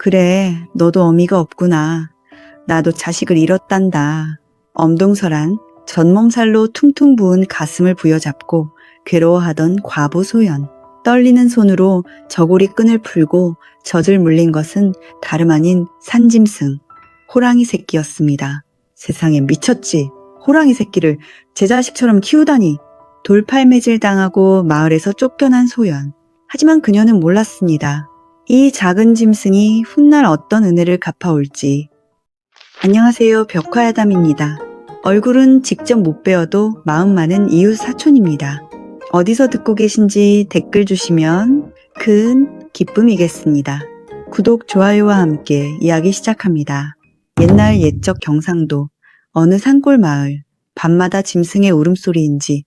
그래, 너도 어미가 없구나. 나도 자식을 잃었단다. 엄동설한 전몸살로 퉁퉁 부은 가슴을 부여잡고 괴로워하던 과부 소연. 떨리는 손으로 저고리 끈을 풀고 젖을 물린 것은 다름 아닌 산짐승, 호랑이 새끼였습니다. 세상에 미쳤지. 호랑이 새끼를 제 자식처럼 키우다니. 돌팔매질 당하고 마을에서 쫓겨난 소연. 하지만 그녀는 몰랐습니다. 이 작은 짐승이 훗날 어떤 은혜를 갚아올지. 안녕하세요. 벽화야담입니다. 얼굴은 직접 못 뵈어도 마음만은 이웃 사촌입니다. 어디서 듣고 계신지 댓글 주시면 큰 기쁨이겠습니다. 구독, 좋아요와 함께 이야기 시작합니다. 옛날 옛적 경상도 어느 산골 마을, 밤마다 짐승의 울음소리인지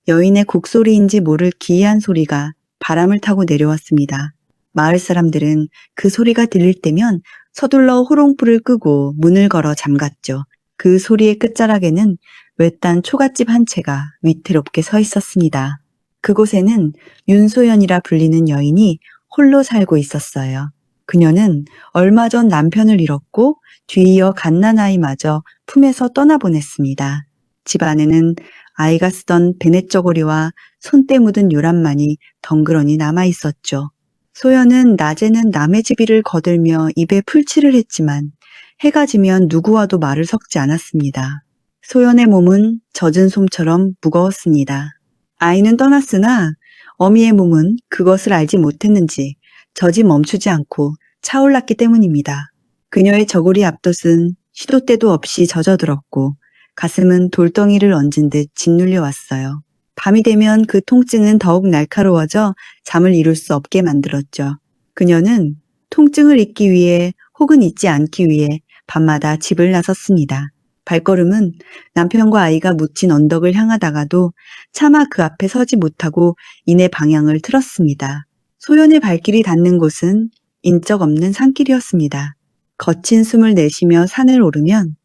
여인의 곡소리인지 모를 기이한 소리가 바람을 타고 내려왔습니다. 마을 사람들은 그 소리가 들릴 때면 서둘러 호롱불을 끄고 문을 걸어 잠갔죠. 그 소리의 끝자락에는 외딴 초가집 한 채가 위태롭게 서 있었습니다. 그곳에는 윤소연이라 불리는 여인이 홀로 살고 있었어요. 그녀는 얼마 전 남편을 잃었고 뒤이어 갓난아이마저 품에서 떠나보냈습니다. 집 안에는 아이가 쓰던 베넷저고리와 손때 묻은 요란만이 덩그러니 남아있었죠. 소연은 낮에는 남의 집 일을 거들며 입에 풀칠을 했지만 해가 지면 누구와도 말을 섞지 않았습니다. 소연의 몸은 젖은 솜처럼 무거웠습니다. 아이는 떠났으나 어미의 몸은 그것을 알지 못했는지 젖이 멈추지 않고 차올랐기 때문입니다. 그녀의 저고리 앞돛은 시도 때도 없이 젖어들었고 가슴은 돌덩이를 얹은 듯 짓눌려 왔어요. 밤이 되면 그 통증은 더욱 날카로워져 잠을 이룰 수 없게 만들었죠. 그녀는 통증을 잊기 위해 혹은 잊지 않기 위해 밤마다 집을 나섰습니다. 발걸음은 남편과 아이가 묻힌 언덕을 향하다가도 차마 그 앞에 서지 못하고 이내 방향을 틀었습니다. 소연의 발길이 닿는 곳은 인적 없는 산길이었습니다. 거친 숨을 내쉬며 산을 오르면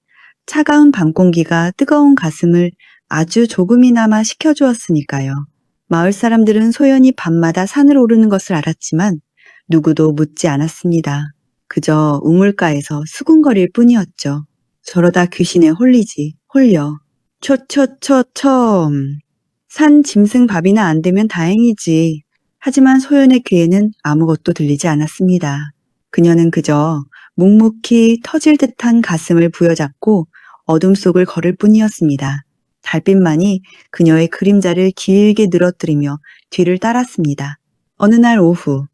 차가운 밤 공기가 뜨거운 가슴을 아주 조금이나마 식혀주었으니까요. 마을 사람들은 소연이 밤마다 산을 오르는 것을 알았지만 누구도 묻지 않았습니다. 그저 우물가에서 수군거릴 뿐이었죠. 저러다 귀신에 홀려. 산 짐승 밥이나 안 되면 다행이지. 하지만 소연의 귀에는 아무것도 들리지 않았습니다. 그녀는 그저 묵묵히 터질 듯한 가슴을 부여잡고 어둠 속을 걸을 뿐이었습니다. 달빛만이 그녀의 그림자를 길게 늘어뜨리며 뒤를 따랐습니다. 어느 날 오후,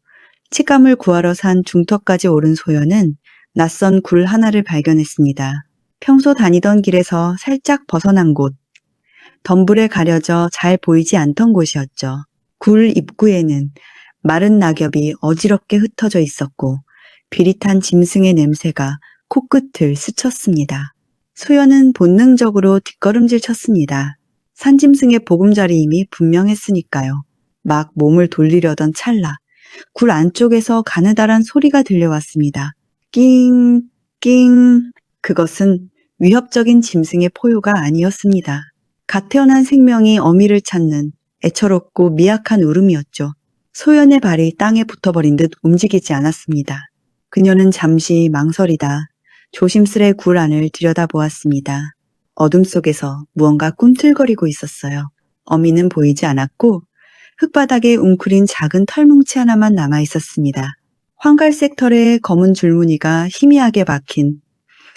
칡감을 구하러 산 중턱까지 오른 소연은 낯선 굴 하나를 발견했습니다. 평소 다니던 길에서 살짝 벗어난 곳, 덤불에 가려져 잘 보이지 않던 곳이었죠. 굴 입구에는 마른 낙엽이 어지럽게 흩어져 있었고 비릿한 짐승의 냄새가 코끝을 스쳤습니다. 소연은 본능적으로 뒷걸음질 쳤습니다. 산짐승의 보금자리임이 분명했으니까요. 막 몸을 돌리려던 찰나 굴 안쪽에서 가느다란 소리가 들려왔습니다. 낑, 낑. 그것은 위협적인 짐승의 포효가 아니었습니다. 갓 태어난 생명이 어미를 찾는 애처롭고 미약한 울음이었죠. 소연의 발이 땅에 붙어버린 듯 움직이지 않았습니다. 그녀는 잠시 망설이다 조심스레 굴 안을 들여다보았습니다. 어둠 속에서 무언가 꿈틀거리고 있었어요. 어미는 보이지 않았고 흙바닥에 웅크린 작은 털뭉치 하나만 남아 있었습니다. 황갈색 털에 검은 줄무늬가 희미하게 박힌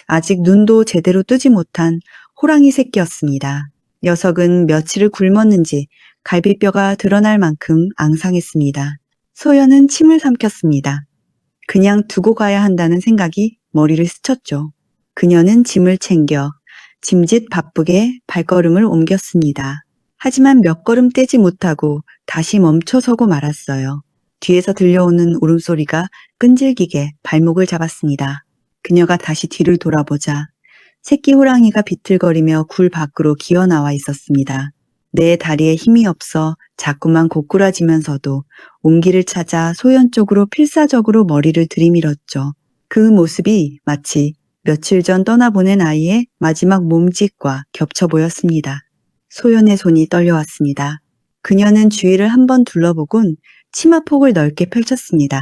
아직 눈도 제대로 뜨지 못한 호랑이 새끼였습니다. 녀석은 며칠을 굶었는지 갈비뼈가 드러날 만큼 앙상했습니다. 소연은 침을 삼켰습니다. 그냥 두고 가야 한다는 생각이 머리를 스쳤죠. 그녀는 짐을 챙겨 짐짓 바쁘게 발걸음을 옮겼습니다. 하지만 몇 걸음 떼지 못하고 다시 멈춰서고 말았어요. 뒤에서 들려오는 울음소리가 끈질기게 발목을 잡았습니다. 그녀가 다시 뒤를 돌아보자 새끼 호랑이가 비틀거리며 굴 밖으로 기어나와 있었습니다. 내 다리에 힘이 없어 자꾸만 고꾸라지면서도 온기를 찾아 소연 쪽으로 필사적으로 머리를 들이밀었죠. 그 모습이 마치 며칠 전 떠나보낸 아이의 마지막 몸짓과 겹쳐 보였습니다. 소연의 손이 떨려왔습니다. 그녀는 주위를 한번 둘러보곤 치마폭을 넓게 펼쳤습니다.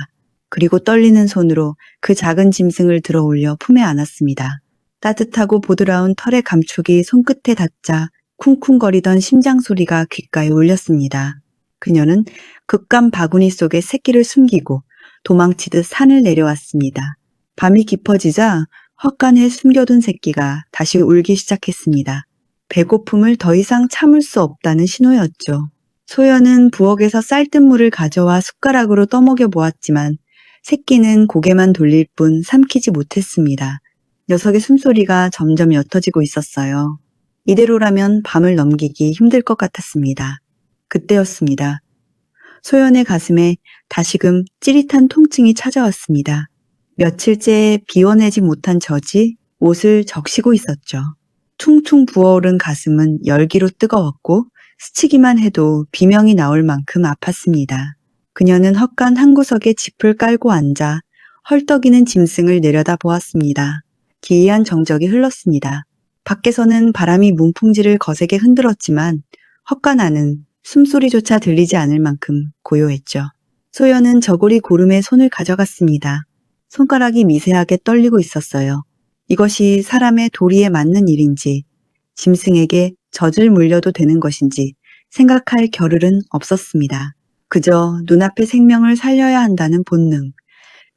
그리고 떨리는 손으로 그 작은 짐승을 들어 올려 품에 안았습니다. 따뜻하고 보드라운 털의 감촉이 손끝에 닿자 쿵쿵거리던 심장 소리가 귓가에 울렸습니다. 그녀는 극감 바구니 속에 새끼를 숨기고 도망치듯 산을 내려왔습니다. 밤이 깊어지자 헛간에 숨겨둔 새끼가 다시 울기 시작했습니다. 배고픔을 더 이상 참을 수 없다는 신호였죠. 소연은 부엌에서 쌀뜨물을 가져와 숟가락으로 떠먹여 보았지만 새끼는 고개만 돌릴 뿐 삼키지 못했습니다. 녀석의 숨소리가 점점 옅어지고 있었어요. 이대로라면 밤을 넘기기 힘들 것 같았습니다. 그때였습니다. 소연의 가슴에 다시금 찌릿한 통증이 찾아왔습니다. 며칠째 비워내지 못한 젖이 옷을 적시고 있었죠. 퉁퉁 부어오른 가슴은 열기로 뜨거웠고 스치기만 해도 비명이 나올 만큼 아팠습니다. 그녀는 헛간 한 구석에 짚을 깔고 앉아 헐떡이는 짐승을 내려다보았습니다. 기이한 정적이 흘렀습니다. 밖에서는 바람이 문풍지를 거세게 흔들었지만 헛간 안은 숨소리조차 들리지 않을 만큼 고요했죠. 소연은 저고리 고름에 손을 가져갔습니다. 손가락이 미세하게 떨리고 있었어요. 이것이 사람의 도리에 맞는 일인지, 짐승에게 젖을 물려도 되는 것인지 생각할 겨를은 없었습니다. 그저 눈앞의 생명을 살려야 한다는 본능,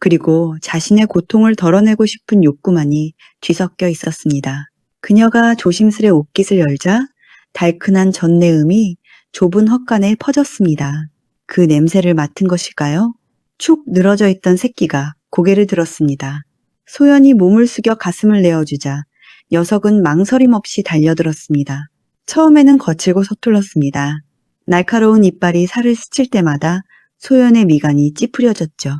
그리고 자신의 고통을 덜어내고 싶은 욕구만이 뒤섞여 있었습니다. 그녀가 조심스레 옷깃을 열자 달큰한 젖내음이 좁은 헛간에 퍼졌습니다. 그 냄새를 맡은 것일까요? 축 늘어져 있던 새끼가 고개를 들었습니다. 소연이 몸을 숙여 가슴을 내어주자 녀석은 망설임 없이 달려들었습니다. 처음에는 거칠고 서툴렀습니다. 날카로운 이빨이 살을 스칠 때마다 소연의 미간이 찌푸려졌죠.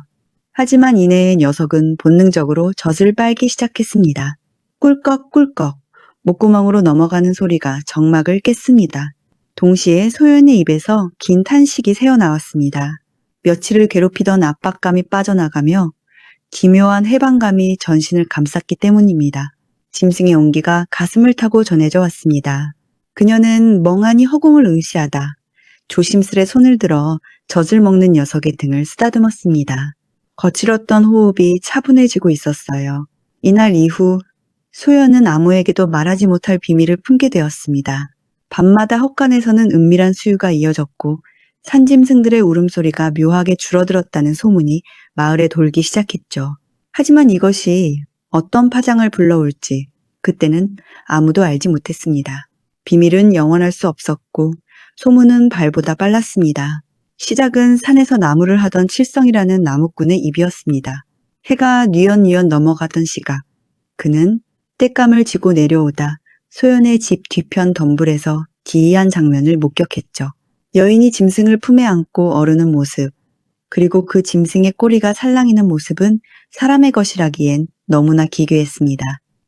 하지만 이내에 녀석은 본능적으로 젖을 빨기 시작했습니다. 꿀꺽꿀꺽 목구멍으로 넘어가는 소리가 정막을 깼습니다. 동시에 소연의 입에서 긴 탄식이 새어나왔습니다. 며칠을 괴롭히던 압박감이 빠져나가며 기묘한 해방감이 전신을 감쌌기 때문입니다. 짐승의 온기가 가슴을 타고 전해져 왔습니다. 그녀는 멍하니 허공을 응시하다 조심스레 손을 들어 젖을 먹는 녀석의 등을 쓰다듬었습니다. 거칠었던 호흡이 차분해지고 있었어요. 이날 이후 소연은 아무에게도 말하지 못할 비밀을 품게 되었습니다. 밤마다 헛간에서는 은밀한 수유가 이어졌고 산짐승들의 울음소리가 묘하게 줄어들었다는 소문이 마을에 돌기 시작했죠. 하지만 이것이 어떤 파장을 불러올지 그때는 아무도 알지 못했습니다. 비밀은 영원할 수 없었고 소문은 발보다 빨랐습니다. 시작은 산에서 나무를 하던 칠성이라는 나무꾼의 입이었습니다. 해가 뉘엿뉘엿 넘어가던 시각, 그는 땔감을 지고 내려오다 소연의 집 뒤편 덤불에서 기이한 장면을 목격했죠. 여인이 짐승을 품에 안고 어르는 모습, 그리고 그 짐승의 꼬리가 살랑이는 모습은 사람의 것이라기엔 너무나 기괴했습니다.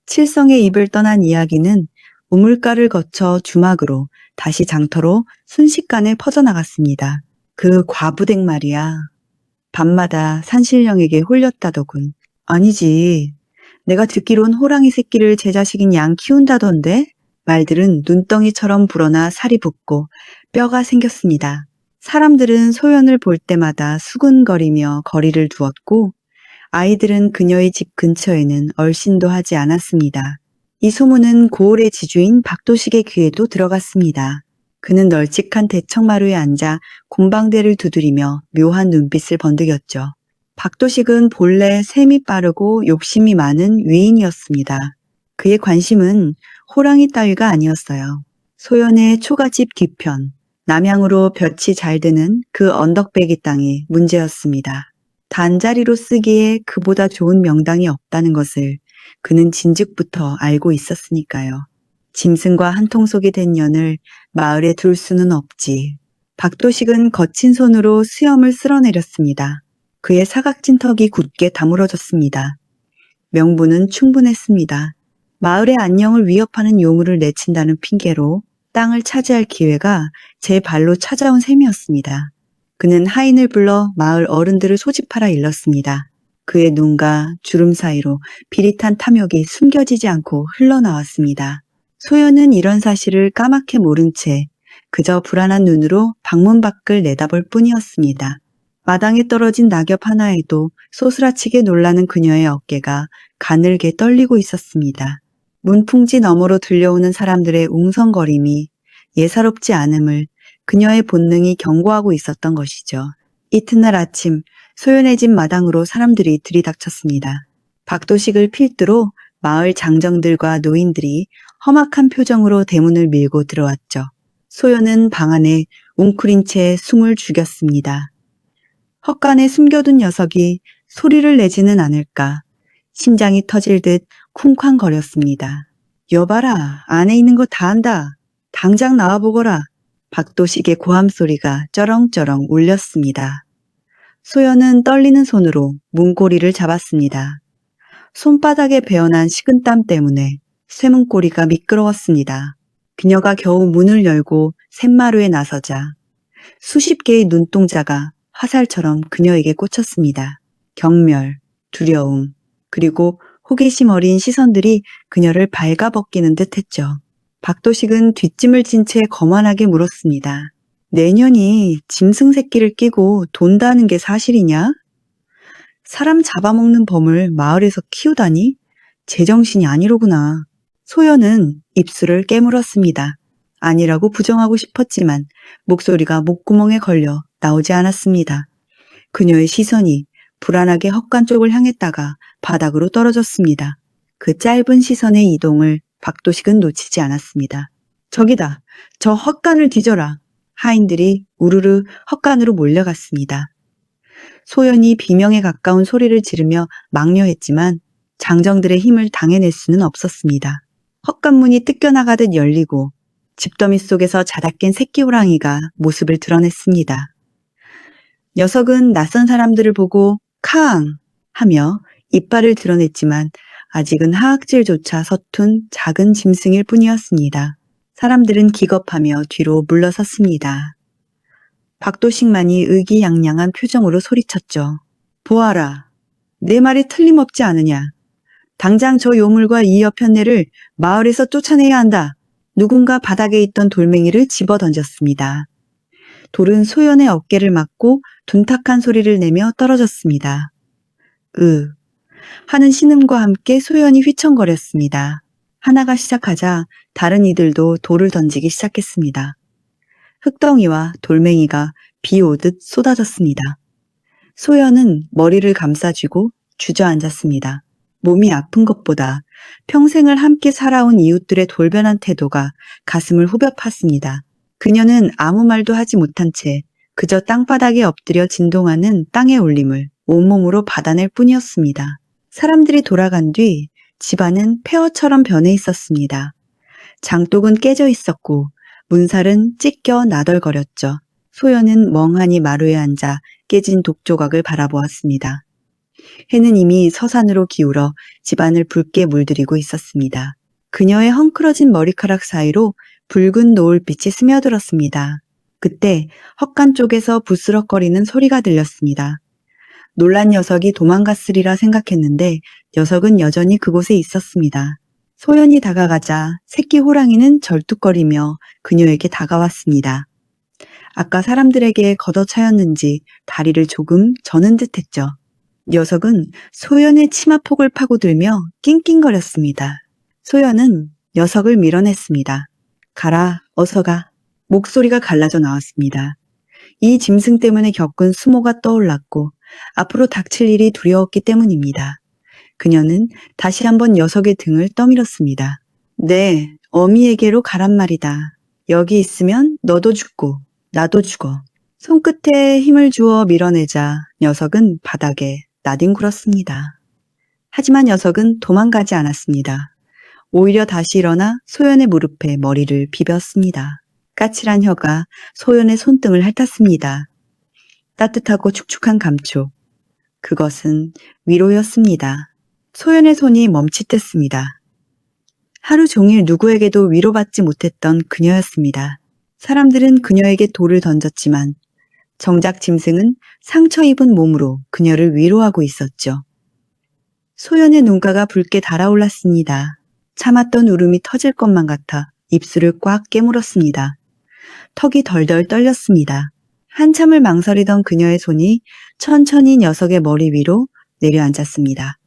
칠성의 입을 떠난 이야기는 우물가를 거쳐 주막으로 다시 장터로 순식간에 퍼져나갔습니다. 그 과부댁 말이야. 밤마다 산신령에게 홀렸다더군. 아니지. 내가 듣기론 호랑이 새끼를 제 자식인 양 키운다던데? 말들은 눈덩이처럼 불어나 살이 붓고 뼈가 생겼습니다. 사람들은 소연을 볼 때마다 수근거리며 거리를 두었고 아이들은 그녀의 집 근처에는 얼씬도 하지 않았습니다. 이 소문은 고을의 지주인 박도식의 귀에도 들어갔습니다. 그는 널찍한 대청마루에 앉아 곰방대를 두드리며 묘한 눈빛을 번득였죠. 박도식은 본래 셈이 빠르고 욕심이 많은 위인이었습니다. 그의 관심은 호랑이 따위가 아니었어요. 소연의 초가집 뒤편, 남향으로 볕이 잘 드는 그 언덕배기 땅이 문제였습니다. 단자리로 쓰기에 그보다 좋은 명당이 없다는 것을 그는 진즉부터 알고 있었으니까요. 짐승과 한통속이 된 년을 마을에 둘 수는 없지. 박도식은 거친 손으로 수염을 쓸어내렸습니다. 그의 사각진 턱이 굳게 다물어졌습니다. 명분은 충분했습니다. 마을의 안녕을 위협하는 요물을 내친다는 핑계로 땅을 차지할 기회가 제 발로 찾아온 셈이었습니다. 그는 하인을 불러 마을 어른들을 소집하라 일렀습니다. 그의 눈과 주름 사이로 비릿한 탐욕이 숨겨지지 않고 흘러나왔습니다. 소연은 이런 사실을 까맣게 모른 채 그저 불안한 눈으로 방문 밖을 내다볼 뿐이었습니다. 마당에 떨어진 낙엽 하나에도 소스라치게 놀라는 그녀의 어깨가 가늘게 떨리고 있었습니다. 문풍지 너머로 들려오는 사람들의 웅성거림이 예사롭지 않음을 그녀의 본능이 경고하고 있었던 것이죠. 이튿날 아침 소연의 집 마당으로 사람들이 들이닥쳤습니다. 박도식을 필두로 마을 장정들과 노인들이 험악한 표정으로 대문을 밀고 들어왔죠. 소연은 방 안에 웅크린 채 숨을 죽였습니다. 헛간에 숨겨둔 녀석이 소리를 내지는 않을까 심장이 터질 듯 쿵쾅거렸습니다. 여봐라, 안에 있는 거 다 안다. 당장 나와보거라. 박도식의 고함 소리가 쩌렁쩌렁 울렸습니다. 소연은 떨리는 손으로 문고리를 잡았습니다. 손바닥에 배어난 식은땀 때문에 쇠문고리가 미끄러웠습니다. 그녀가 겨우 문을 열고 샘마루에 나서자 수십 개의 눈동자가 화살처럼 그녀에게 꽂혔습니다. 경멸, 두려움, 그리고 호기심 어린 시선들이 그녀를 발가벗기는 듯 했죠. 박도식은 뒷짐을 진 채 거만하게 물었습니다. 내년이 짐승 새끼를 끼고 돈다는 게 사실이냐? 사람 잡아먹는 범을 마을에서 키우다니? 제정신이 아니로구나. 소연은 입술을 깨물었습니다. 아니라고 부정하고 싶었지만 목소리가 목구멍에 걸려 나오지 않았습니다. 그녀의 시선이 불안하게 헛간 쪽을 향했다가 바닥으로 떨어졌습니다. 그 짧은 시선의 이동을 박도식은 놓치지 않았습니다. 저기다, 저 헛간을 뒤져라. 하인들이 우르르 헛간으로 몰려갔습니다. 소연이 비명에 가까운 소리를 지르며 망려했지만 장정들의 힘을 당해낼 수는 없었습니다. 헛간문이 뜯겨나가듯 열리고 집더미 속에서 자다 깬 새끼 호랑이가 모습을 드러냈습니다. 녀석은 낯선 사람들을 보고 캉! 하며 이빨을 드러냈지만 아직은 하악질조차 서툰 작은 짐승일 뿐이었습니다. 사람들은 기겁하며 뒤로 물러섰습니다. 박도식만이 의기양양한 표정으로 소리쳤죠. 보아라. 내 말이 틀림없지 않으냐. 당장 저 요물과 이 여편네를 마을에서 쫓아내야 한다. 누군가 바닥에 있던 돌멩이를 집어 던졌습니다. 돌은 소연의 어깨를 맞고 둔탁한 소리를 내며 떨어졌습니다. 하는 신음과 함께 소연이 휘청거렸습니다. 하나가 시작하자 다른 이들도 돌을 던지기 시작했습니다. 흙덩이와 돌멩이가 비 오듯 쏟아졌습니다. 소연은 머리를 감싸쥐고 주저앉았습니다. 몸이 아픈 것보다 평생을 함께 살아온 이웃들의 돌변한 태도가 가슴을 후벼 팠습니다. 그녀는 아무 말도 하지 못한 채 그저 땅바닥에 엎드려 진동하는 땅의 울림을 온몸으로 받아낼 뿐이었습니다. 사람들이 돌아간 뒤 집안은 폐허처럼 변해 있었습니다. 장독은 깨져 있었고 문살은 찢겨 나덜거렸죠. 소연은 멍하니 마루에 앉아 깨진 독조각을 바라보았습니다. 해는 이미 서산으로 기울어 집안을 붉게 물들이고 있었습니다. 그녀의 헝클어진 머리카락 사이로 붉은 노을빛이 스며들었습니다. 그때 헛간 쪽에서 부스럭거리는 소리가 들렸습니다. 놀란 녀석이 도망갔으리라 생각했는데 녀석은 여전히 그곳에 있었습니다. 소연이 다가가자 새끼 호랑이는 절뚝거리며 그녀에게 다가왔습니다. 아까 사람들에게 걷어차였는지 다리를 조금 저는 듯했죠. 녀석은 소연의 치마폭을 파고들며 낑낑거렸습니다. 소연은 녀석을 밀어냈습니다. 가라, 어서 가. 목소리가 갈라져 나왔습니다. 이 짐승 때문에 겪은 수모가 떠올랐고 앞으로 닥칠 일이 두려웠기 때문입니다. 그녀는 다시 한번 녀석의 등을 떠밀었습니다. 네, 어미에게로 가란 말이다. 여기 있으면 너도 죽고 나도 죽어. 손끝에 힘을 주어 밀어내자 녀석은 바닥에 나뒹굴었습니다. 하지만 녀석은 도망가지 않았습니다. 오히려 다시 일어나 소연의 무릎에 머리를 비볐습니다. 까칠한 혀가 소연의 손등을 핥았습니다. 따뜻하고 축축한 감촉. 그것은 위로였습니다. 소연의 손이 멈칫했습니다. 하루 종일 누구에게도 위로받지 못했던 그녀였습니다. 사람들은 그녀에게 돌을 던졌지만 정작 짐승은 상처 입은 몸으로 그녀를 위로하고 있었죠. 소연의 눈가가 붉게 달아올랐습니다. 참았던 울음이 터질 것만 같아 입술을 꽉 깨물었습니다. 턱이 덜덜 떨렸습니다. 한참을 망설이던 그녀의 손이 천천히 녀석의 머리 위로 내려앉았습니다.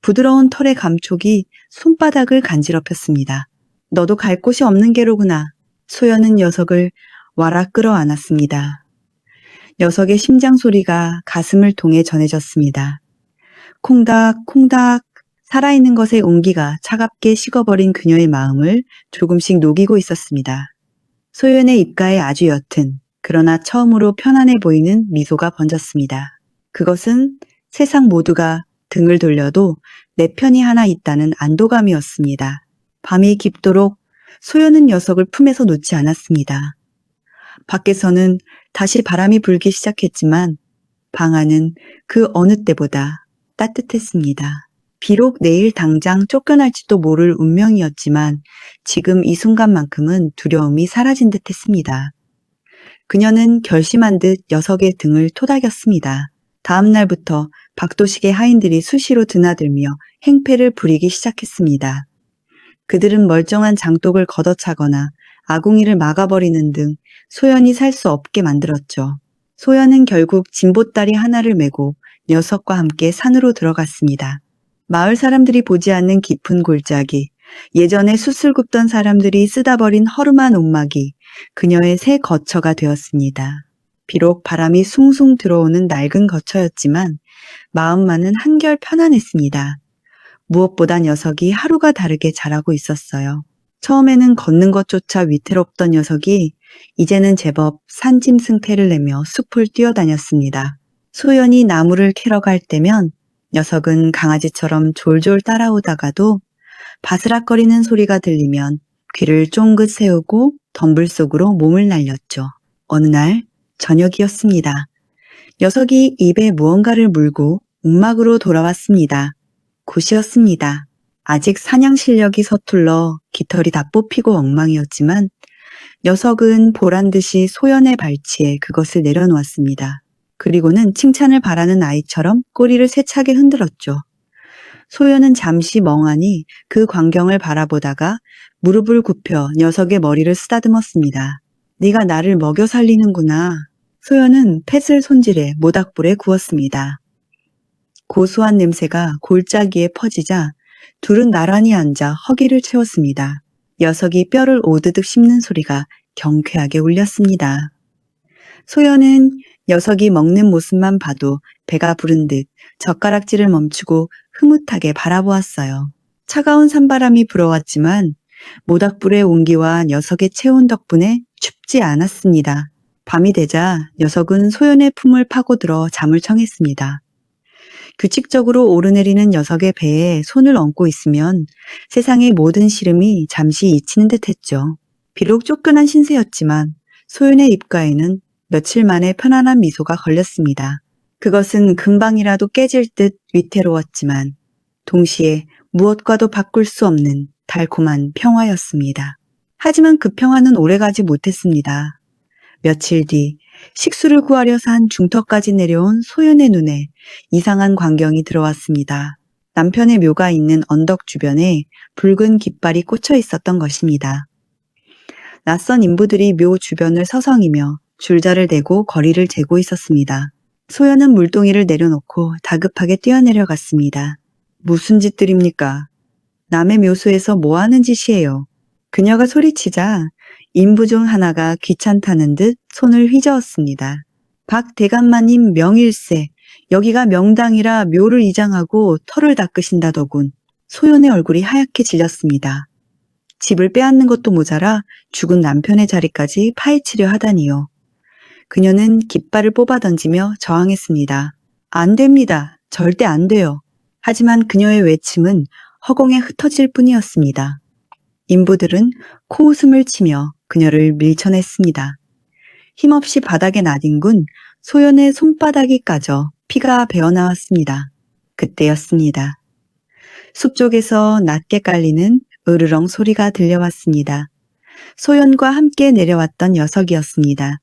부드러운 털의 감촉이 손바닥을 간지럽혔습니다. 너도 갈 곳이 없는 게로구나. 소연은 녀석을 와락 끌어안았습니다. 녀석의 심장 소리가 가슴을 통해 전해졌습니다. 콩닥콩닥 살아있는 것의 온기가 차갑게 식어버린 그녀의 마음을 조금씩 녹이고 있었습니다. 소연의 입가에 아주 옅은 그러나 처음으로 편안해 보이는 미소가 번졌습니다. 그것은 세상 모두가 등을 돌려도 내 편이 하나 있다는 안도감이었습니다. 밤이 깊도록 소연은 녀석을 품에서 놓지 않았습니다. 밖에서는 다시 바람이 불기 시작했지만 방 안은 그 어느 때보다 따뜻했습니다. 비록 내일 당장 쫓겨날지도 모를 운명이었지만 지금 이 순간만큼은 두려움이 사라진 듯 했습니다. 그녀는 결심한 듯 녀석의 등을 토닥였습니다. 다음 날부터 박도식의 하인들이 수시로 드나들며 행패를 부리기 시작했습니다. 그들은 멀쩡한 장독을 걷어차거나 아궁이를 막아버리는 등 소연이 살 수 없게 만들었죠. 소연은 결국 진보다리 하나를 메고 녀석과 함께 산으로 들어갔습니다. 마을 사람들이 보지 않는 깊은 골짜기, 예전에 숯을 굽던 사람들이 쓰다 버린 허름한 옷막이 그녀의 새 거처가 되었습니다. 비록 바람이 숭숭 들어오는 낡은 거처였지만 마음만은 한결 편안했습니다. 무엇보다 녀석이 하루가 다르게 자라고 있었어요. 처음에는 걷는 것조차 위태롭던 녀석이 이제는 제법 산짐승태를 내며 숲을 뛰어다녔습니다. 소연이 나무를 캐러 갈 때면 녀석은 강아지처럼 졸졸 따라오다가도 바스락거리는 소리가 들리면 귀를 쫑긋 세우고 덤불 속으로 몸을 날렸죠. 어느 날 저녁이었습니다. 녀석이 입에 무언가를 물고 움막으로 돌아왔습니다. 굿이었습니다. 아직 사냥 실력이 서툴러 깃털이 다 뽑히고 엉망이었지만 녀석은 보란듯이 소연의 발치에 그것을 내려놓았습니다. 그리고는 칭찬을 바라는 아이처럼 꼬리를 세차게 흔들었죠. 소연은 잠시 멍하니 그 광경을 바라보다가 무릎을 굽혀 녀석의 머리를 쓰다듬었습니다. 네가 나를 먹여 살리는구나. 소연은 팻을 손질해 모닥불에 구웠습니다. 고소한 냄새가 골짜기에 퍼지자 둘은 나란히 앉아 허기를 채웠습니다. 녀석이 뼈를 오드득 씹는 소리가 경쾌하게 울렸습니다. 소연은 녀석이 먹는 모습만 봐도 배가 부른 듯 젓가락질을 멈추고 흐뭇하게 바라보았어요. 차가운 산바람이 불어왔지만 모닥불의 온기와 녀석의 체온 덕분에 춥지 않았습니다. 밤이 되자 녀석은 소연의 품을 파고들어 잠을 청했습니다. 규칙적으로 오르내리는 녀석의 배에 손을 얹고 있으면 세상의 모든 시름이 잠시 잊히는 듯 했죠. 비록 쫓겨난 신세였지만 소연의 입가에는 며칠 만에 편안한 미소가 걸렸습니다. 그것은 금방이라도 깨질 듯 위태로웠지만 동시에 무엇과도 바꿀 수 없는 달콤한 평화였습니다. 하지만 그 평화는 오래가지 못했습니다. 며칠 뒤 식수를 구하려 산 중터까지 내려온 소연의 눈에 이상한 광경이 들어왔습니다. 남편의 묘가 있는 언덕 주변에 붉은 깃발이 꽂혀 있었던 것입니다. 낯선 인부들이 묘 주변을 서성이며 줄자를 대고 거리를 재고 있었습니다. 소연은 물동이를 내려놓고 다급하게 뛰어내려갔습니다. 무슨 짓들입니까? 남의 묘소에서 뭐 하는 짓이에요? 그녀가 소리치자 인부 중 하나가 귀찮다는 듯 손을 휘저었습니다. 박 대감마님 명일세, 여기가 명당이라 묘를 이장하고 털을 닦으신다더군. 소연의 얼굴이 하얗게 질렸습니다. 집을 빼앗는 것도 모자라 죽은 남편의 자리까지 파헤치려 하다니요. 그녀는 깃발을 뽑아 던지며 저항했습니다. 안 됩니다. 절대 안 돼요. 하지만 그녀의 외침은 허공에 흩어질 뿐이었습니다. 인부들은 코웃음을 치며 그녀를 밀쳐냈습니다. 힘없이 바닥에 나뒹군 소연의 손바닥이 까져 피가 배어나왔습니다. 그때였습니다. 숲 쪽에서 낮게 깔리는 으르렁 소리가 들려왔습니다. 소연과 함께 내려왔던 녀석이었습니다.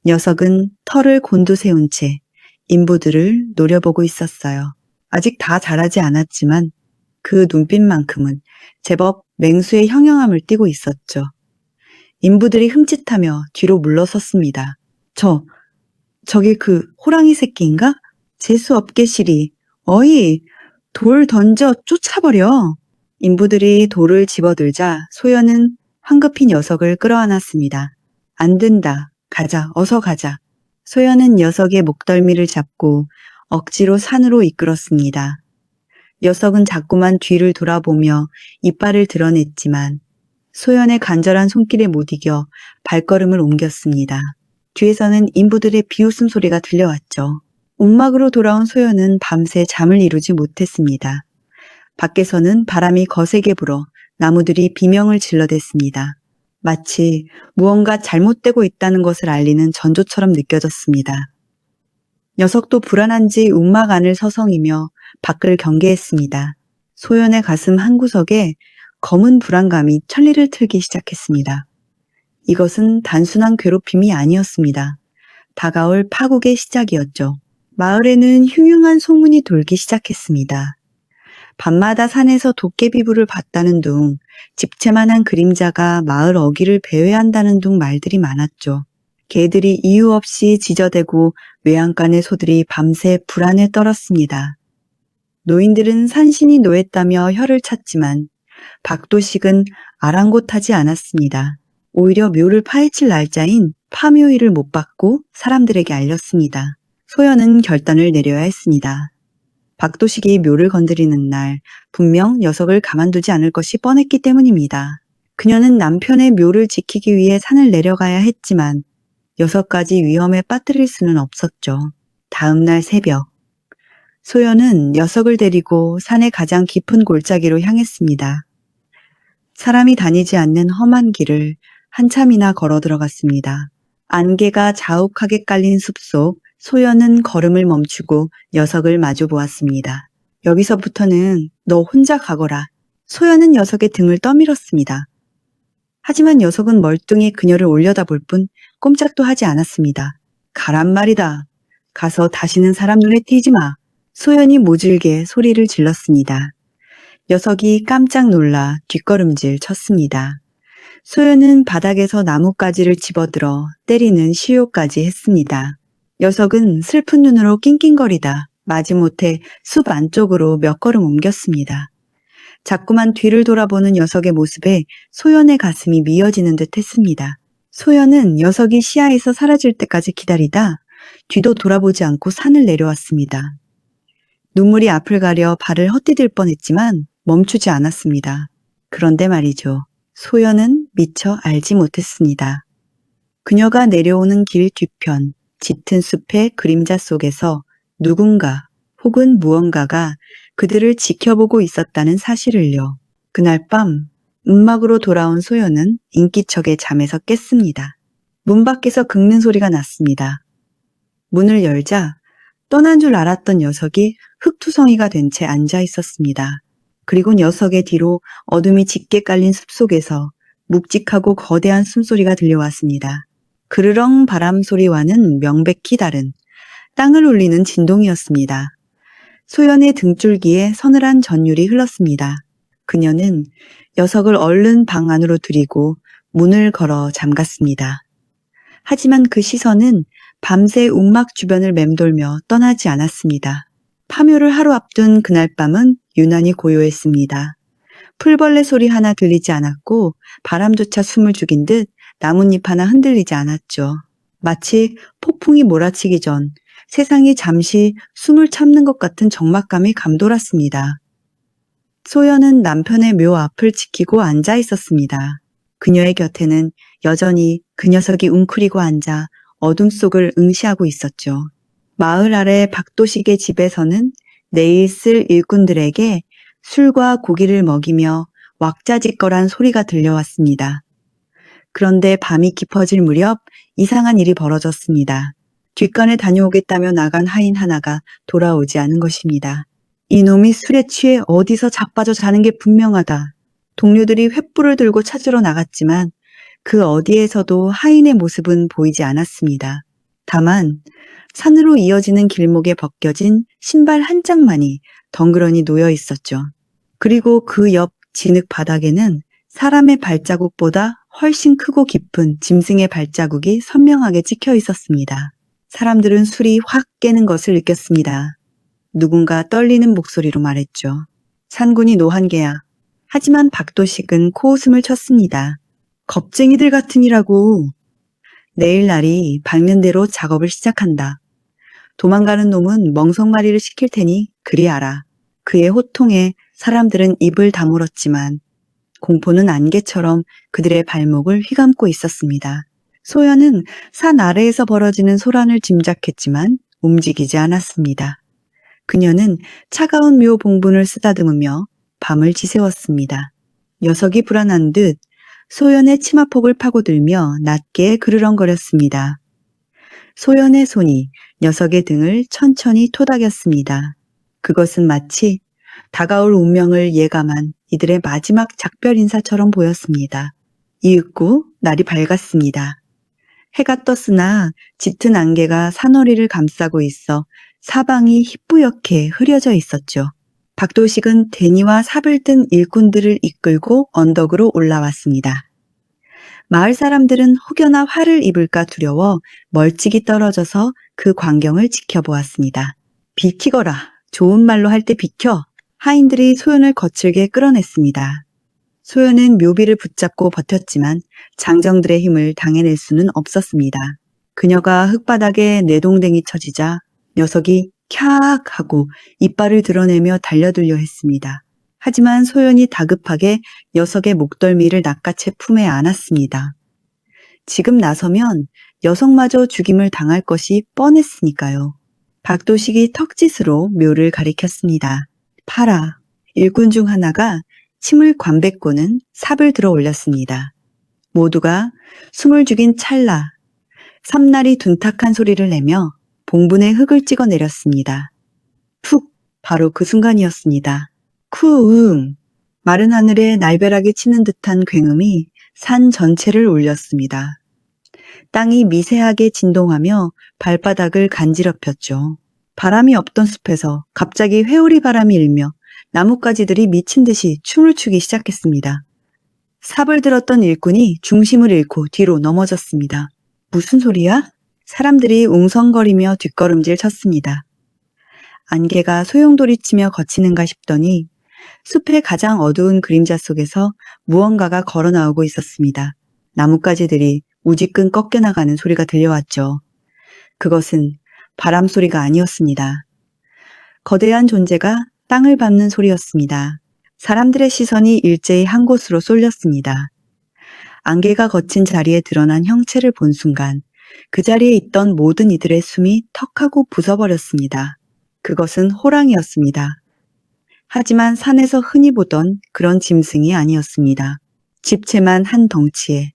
녀석은 털을 곤두세운 채 인부들을 노려보고 있었어요. 아직 다 자라지 않았지만 그 눈빛만큼은 제법 맹수의 형형함을 띠고 있었죠. 인부들이 흠칫하며 뒤로 물러섰습니다. 저게 그 호랑이 새끼인가? 재수 없게 시리. 어이, 돌 던져 쫓아버려. 인부들이 돌을 집어들자 소연은 황급히 녀석을 끌어안았습니다. 안 된다. 가자. 어서 가자. 소연은 녀석의 목덜미를 잡고 억지로 산으로 이끌었습니다. 녀석은 자꾸만 뒤를 돌아보며 이빨을 드러냈지만 소연의 간절한 손길에 못 이겨 발걸음을 옮겼습니다. 뒤에서는 인부들의 비웃음 소리가 들려왔죠. 움막으로 돌아온 소연은 밤새 잠을 이루지 못했습니다. 밖에서는 바람이 거세게 불어 나무들이 비명을 질러댔습니다. 마치 무언가 잘못되고 있다는 것을 알리는 전조처럼 느껴졌습니다. 녀석도 불안한지 움막 안을 서성이며 밖을 경계했습니다. 소연의 가슴 한구석에 검은 불안감이 천리를 틀기 시작했습니다. 이것은 단순한 괴롭힘이 아니었습니다. 다가올 파국의 시작이었죠. 마을에는 흉흉한 소문이 돌기 시작했습니다. 밤마다 산에서 도깨비불을 봤다는 둥, 집채만한 그림자가 마을 어귀를 배회한다는 둥 말들이 많았죠. 개들이 이유 없이 지저대고 외양간의 소들이 밤새 불안에 떨었습니다. 노인들은 산신이 노했다며 혀를 찼지만 박도식은 아랑곳하지 않았습니다. 오히려 묘를 파헤칠 날짜인 파묘일을 못 받고 사람들에게 알렸습니다. 소연은 결단을 내려야 했습니다. 박도식이 묘를 건드리는 날 분명 녀석을 가만두지 않을 것이 뻔했기 때문입니다. 그녀는 남편의 묘를 지키기 위해 산을 내려가야 했지만 녀석까지 위험에 빠뜨릴 수는 없었죠. 다음 날 새벽 소연은 녀석을 데리고 산의 가장 깊은 골짜기로 향했습니다. 사람이 다니지 않는 험한 길을 한참이나 걸어 들어갔습니다. 안개가 자욱하게 깔린 숲속 소연은 걸음을 멈추고 녀석을 마주 보았습니다. 여기서부터는 너 혼자 가거라. 소연은 녀석의 등을 떠밀었습니다. 하지만 녀석은 멀뚱히 그녀를 올려다볼 뿐 꼼짝도 하지 않았습니다. 가란 말이다. 가서 다시는 사람 눈에 띄지 마. 소연이 모질게 소리를 질렀습니다. 녀석이 깜짝 놀라 뒷걸음질 쳤습니다. 소연은 바닥에서 나뭇가지를 집어들어 때리는 시효까지 했습니다. 녀석은 슬픈 눈으로 낑낑거리다 마지못해 숲 안쪽으로 몇 걸음 옮겼습니다. 자꾸만 뒤를 돌아보는 녀석의 모습에 소연의 가슴이 미어지는 듯 했습니다. 소연은 녀석이 시야에서 사라질 때까지 기다리다 뒤도 돌아보지 않고 산을 내려왔습니다. 눈물이 앞을 가려 발을 헛디딜 뻔했지만 멈추지 않았습니다. 그런데 말이죠. 소연은 미처 알지 못했습니다. 그녀가 내려오는 길 뒤편 짙은 숲의 그림자 속에서 누군가 혹은 무언가가 그들을 지켜보고 있었다는 사실을요. 그날 밤 움막으로 돌아온 소연은 인기척에 잠에서 깼습니다. 문 밖에서 긁는 소리가 났습니다. 문을 열자 떠난 줄 알았던 녀석이 흙투성이가 된 채 앉아 있었습니다. 그리고 녀석의 뒤로 어둠이 짙게 깔린 숲속에서 묵직하고 거대한 숨소리가 들려왔습니다. 그르렁 바람 소리와는 명백히 다른 땅을 울리는 진동이었습니다. 소연의 등줄기에 서늘한 전율이 흘렀습니다. 그녀는 녀석을 얼른 방 안으로 들이고 문을 걸어 잠갔습니다. 하지만 그 시선은 밤새 움막 주변을 맴돌며 떠나지 않았습니다. 파묘를 하루 앞둔 그날 밤은 유난히 고요했습니다. 풀벌레 소리 하나 들리지 않았고 바람조차 숨을 죽인 듯 나뭇잎 하나 흔들리지 않았죠. 마치 폭풍이 몰아치기 전 세상이 잠시 숨을 참는 것 같은 적막감이 감돌았습니다. 소연은 남편의 묘 앞을 지키고 앉아 있었습니다. 그녀의 곁에는 여전히 그 녀석이 웅크리고 앉아 어둠 속을 응시하고 있었죠. 마을 아래 박도식의 집에서는 내일 쓸 일꾼들에게 술과 고기를 먹이며 왁자지껄한 소리가 들려왔습니다. 그런데 밤이 깊어질 무렵 이상한 일이 벌어졌습니다. 뒷간에 다녀오겠다며 나간 하인 하나가 돌아오지 않은 것입니다. 이놈이 술에 취해 어디서 자빠져 자는 게 분명하다. 동료들이 횃불을 들고 찾으러 나갔지만 그 어디에서도 하인의 모습은 보이지 않았습니다. 다만 산으로 이어지는 길목에 벗겨진 신발 한 짝만이 덩그러니 놓여 있었죠. 그리고 그 옆 진흙 바닥에는 사람의 발자국보다 훨씬 크고 깊은 짐승의 발자국이 선명하게 찍혀 있었습니다. 사람들은 술이 확 깨는 것을 느꼈습니다. 누군가 떨리는 목소리로 말했죠. 산군이 노한 개야. 하지만 박도식은 코웃음을 쳤습니다. 겁쟁이들 같으니라고. 내일 날이 밝는 대로 작업을 시작한다. 도망가는 놈은 멍석마리를 시킬 테니 그리 알아. 그의 호통에 사람들은 입을 다물었지만 공포는 안개처럼 그들의 발목을 휘감고 있었습니다. 소연은 산 아래에서 벌어지는 소란을 짐작했지만 움직이지 않았습니다. 그녀는 차가운 묘 봉분을 쓰다듬으며 밤을 지새웠습니다. 녀석이 불안한 듯 소연의 치마폭을 파고들며 낮게 그르렁거렸습니다. 소연의 손이 녀석의 등을 천천히 토닥였습니다. 그것은 마치 다가올 운명을 예감한 이들의 마지막 작별 인사처럼 보였습니다. 이윽고 날이 밝았습니다. 해가 떴으나 짙은 안개가 산허리를 감싸고 있어 사방이 희뿌옇게 흐려져 있었죠. 박도식은 대니와 삽을 든 일꾼들을 이끌고 언덕으로 올라왔습니다. 마을 사람들은 혹여나 화를 입을까 두려워 멀찍이 떨어져서 그 광경을 지켜보았습니다. 비키거라. 좋은 말로 할 때 비켜. 하인들이 소연을 거칠게 끌어냈습니다. 소연은 묘비를 붙잡고 버텼지만 장정들의 힘을 당해낼 수는 없었습니다. 그녀가 흙바닥에 내동댕이 쳐지자 녀석이 캬악 하고 이빨을 드러내며 달려들려 했습니다. 하지만 소연이 다급하게 녀석의 목덜미를 낚아채 품에 안았습니다. 지금 나서면 녀석마저 죽임을 당할 것이 뻔했으니까요. 박도식이 턱짓으로 묘를 가리켰습니다. 파라. 일꾼 중 하나가 침을 관뱉고는 삽을 들어 올렸습니다. 모두가 숨을 죽인 찰나 삼날이 둔탁한 소리를 내며 봉분에 흙을 찍어 내렸습니다. 푹 바로 그 순간이었습니다. 쿠응 마른 하늘에 날벼락이 치는 듯한 굉음이 산 전체를 울렸습니다. 땅이 미세하게 진동하며 발바닥을 간지럽혔죠. 바람이 없던 숲에서 갑자기 회오리 바람이 일며 나뭇가지들이 미친 듯이 춤을 추기 시작했습니다. 삽을 들었던 일꾼이 중심을 잃고 뒤로 넘어졌습니다. 무슨 소리야? 사람들이 웅성거리며 뒷걸음질 쳤습니다. 안개가 소용돌이치며 거치는가 싶더니 숲의 가장 어두운 그림자 속에서 무언가가 걸어 나오고 있었습니다. 나뭇가지들이 우지끈 꺾여나가는 소리가 들려왔죠. 그것은 바람 소리가 아니었습니다. 거대한 존재가 땅을 밟는 소리였습니다. 사람들의 시선이 일제히 한 곳으로 쏠렸습니다. 안개가 거친 자리에 드러난 형체를 본 순간 그 자리에 있던 모든 이들의 숨이 턱하고 부서버렸습니다. 그것은 호랑이였습니다. 하지만 산에서 흔히 보던 그런 짐승이 아니었습니다. 집채만 한 덩치에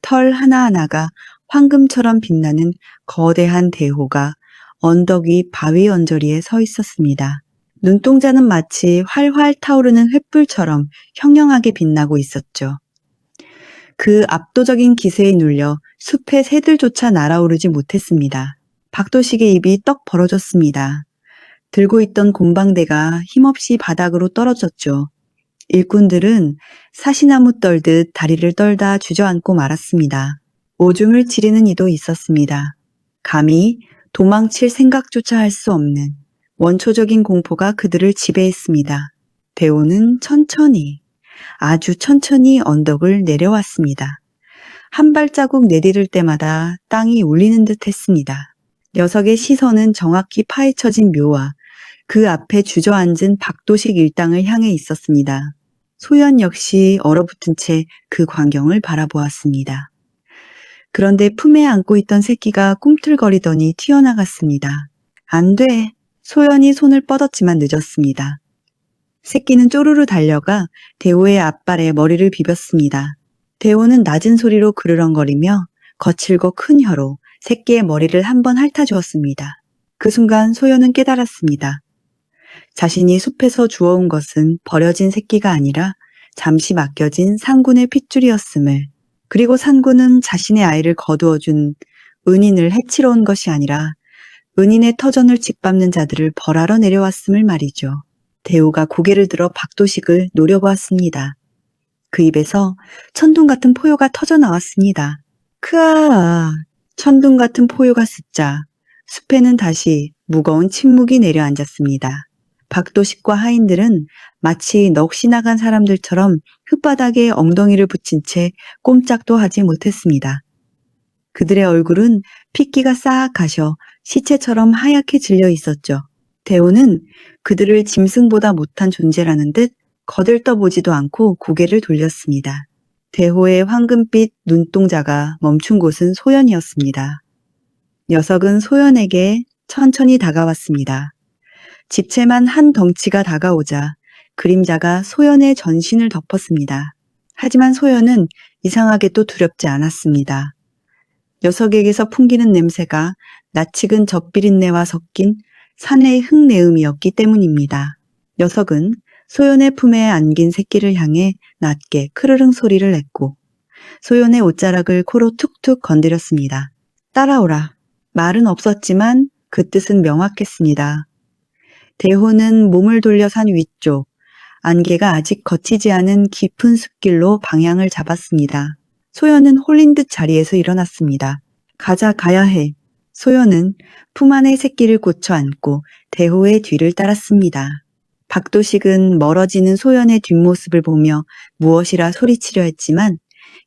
털 하나하나가 황금처럼 빛나는 거대한 대호가 언덕 위 바위 언저리에 서 있었습니다. 눈동자는 마치 활활 타오르는 횃불처럼 형형하게 빛나고 있었죠. 그 압도적인 기세에 눌려 숲의 새들조차 날아오르지 못했습니다. 박도식의 입이 떡 벌어졌습니다. 들고 있던 곰방대가 힘없이 바닥으로 떨어졌죠. 일꾼들은 사시나무 떨듯 다리를 떨다 주저앉고 말았습니다. 오줌을 지르는 이도 있었습니다. 감히 도망칠 생각조차 할 수 없는 원초적인 공포가 그들을 지배했습니다. 대호는 천천히, 아주 천천히 언덕을 내려왔습니다. 한 발자국 내디딜 때마다 땅이 울리는 듯 했습니다. 녀석의 시선은 정확히 파헤쳐진 묘와 그 앞에 주저앉은 박도식 일당을 향해 있었습니다. 소연 역시 얼어붙은 채 그 광경을 바라보았습니다. 그런데 품에 안고 있던 새끼가 꿈틀거리더니 튀어나갔습니다. 안 돼. 소연이 손을 뻗었지만 늦었습니다. 새끼는 쪼르르 달려가 대호의 앞발에 머리를 비볐습니다. 대호는 낮은 소리로 그르렁거리며 거칠고 큰 혀로 새끼의 머리를 한번 핥아주었습니다. 그 순간 소연은 깨달았습니다. 자신이 숲에서 주워온 것은 버려진 새끼가 아니라 잠시 맡겨진 산군의 핏줄이었음을, 그리고 산군은 자신의 아이를 거두어준 은인을 해치러 온 것이 아니라 은인의 터전을 짓밟는 자들을 벌하러 내려왔음을 말이죠. 대호가 고개를 들어 박도식을 노려보았습니다. 그 입에서 천둥 같은 포효가 터져 나왔습니다. 크아, 천둥 같은 포효가 스자 숲에는 다시 무거운 침묵이 내려앉았습니다. 박도식과 하인들은 마치 넋이 나간 사람들처럼 흙바닥에 엉덩이를 붙인 채 꼼짝도 하지 못했습니다. 그들의 얼굴은 핏기가 싹 가셔 시체처럼 하얗게 질려 있었죠. 대호는 그들을 짐승보다 못한 존재라는 듯 거들떠보지도 않고 고개를 돌렸습니다. 대호의 황금빛 눈동자가 멈춘 곳은 소연이었습니다. 녀석은 소연에게 천천히 다가왔습니다. 집채만 한 덩치가 다가오자 그림자가 소연의 전신을 덮었습니다. 하지만 소연은 이상하게도 두렵지 않았습니다. 녀석에게서 풍기는 냄새가 낯익은 젖비린내와 섞인 사내의 흙내음이었기 때문입니다. 녀석은 소연의 품에 안긴 새끼를 향해 낮게 크르릉 소리를 냈고 소연의 옷자락을 코로 툭툭 건드렸습니다. 따라오라. 말은 없었지만 그 뜻은 명확했습니다. 대호는 몸을 돌려 산 위쪽, 안개가 아직 걷히지 않은 깊은 숲길로 방향을 잡았습니다. 소연은 홀린 듯 자리에서 일어났습니다. 가야 해. 소연은 품 안에 새끼를 꽂혀 안고 대호의 뒤를 따랐습니다. 박도식은 멀어지는 소연의 뒷모습을 보며 무엇이라 소리치려 했지만